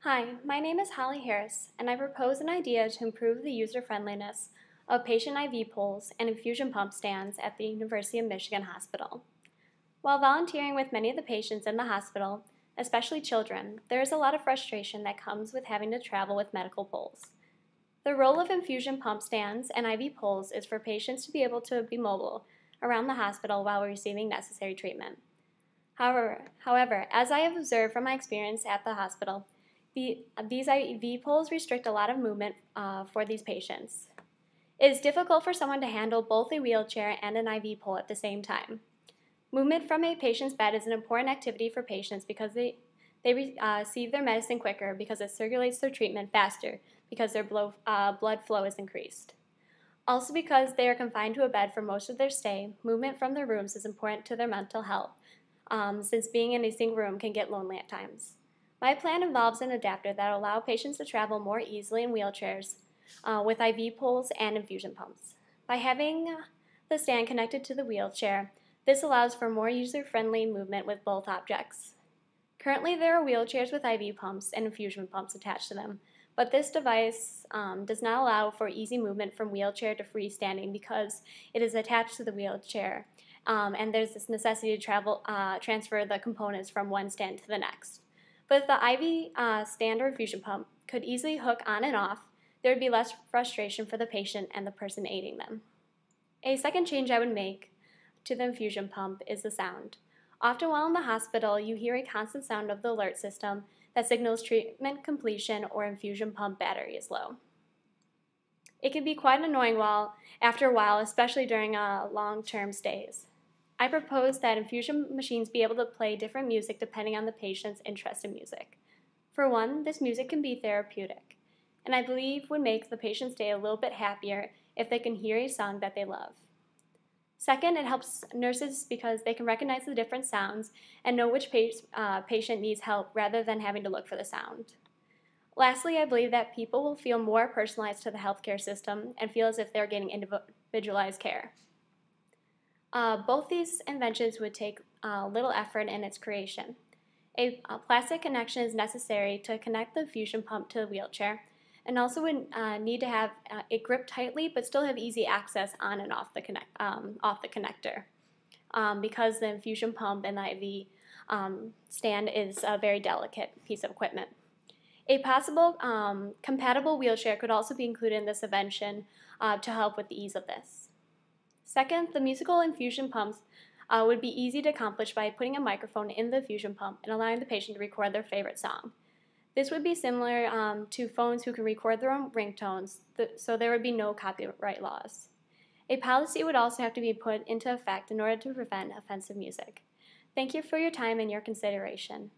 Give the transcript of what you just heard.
Hi, my name is Holly Harris, and I propose an idea to improve the user-friendliness of patient IV poles and infusion pump stands at the University of Michigan Hospital. While volunteering with many of the patients in the hospital, especially children, there is a lot of frustration that comes with having to travel with medical poles. The role of infusion pump stands and IV poles is for patients to be able to be mobile around the hospital while receiving necessary treatment. However, as I have observed from my experience at the hospital, these IV poles restrict a lot of movement for these patients. It is difficult for someone to handle both a wheelchair and an IV pole at the same time. Movement from a patient's bed is an important activity for patients because they receive their medicine quicker because it circulates their treatment faster because their blood flow is increased. Also because they are confined to a bed for most of their stay, movement from their rooms is important to their mental health since being in a single room can get lonely at times. My plan involves an adapter that will allow patients to travel more easily in wheelchairs with IV poles and infusion pumps. By having the stand connected to the wheelchair, this allows for more user-friendly movement with both objects. Currently, there are wheelchairs with IV pumps and infusion pumps attached to them, but this device does not allow for easy movement from wheelchair to freestanding because it is attached to the wheelchair, and there's this necessity to transfer the components from one stand to the next. But if the IV stand or infusion pump could easily hook on and off, there would be less frustration for the patient and the person aiding them. A second change I would make to the infusion pump is the sound. Often while in the hospital, you hear a constant sound of the alert system that signals treatment completion or infusion pump battery is low. It can be quite annoying after a while, especially during long-term stays. I propose that infusion machines be able to play different music depending on the patient's interest in music. For one, this music can be therapeutic, and I believe would make the patient's day a little bit happier if they can hear a song that they love. Second, it helps nurses because they can recognize the different sounds and know which patient needs help rather than having to look for the sound. Lastly, I believe that people will feel more personalized to the healthcare system and feel as if they're getting individualized care. Both these inventions would take little effort in its creation. A plastic connection is necessary to connect the infusion pump to the wheelchair, and also would need to have it grip tightly but still have easy access on and off the connector because the infusion pump and the IV stand is a very delicate piece of equipment. A possible compatible wheelchair could also be included in this invention to help with the ease of this. Second, the musical infusion pumps would be easy to accomplish by putting a microphone in the infusion pump and allowing the patient to record their favorite song. This would be similar to phones who can record their own ringtones, so there would be no copyright laws. A policy would also have to be put into effect in order to prevent offensive music. Thank you for your time and your consideration.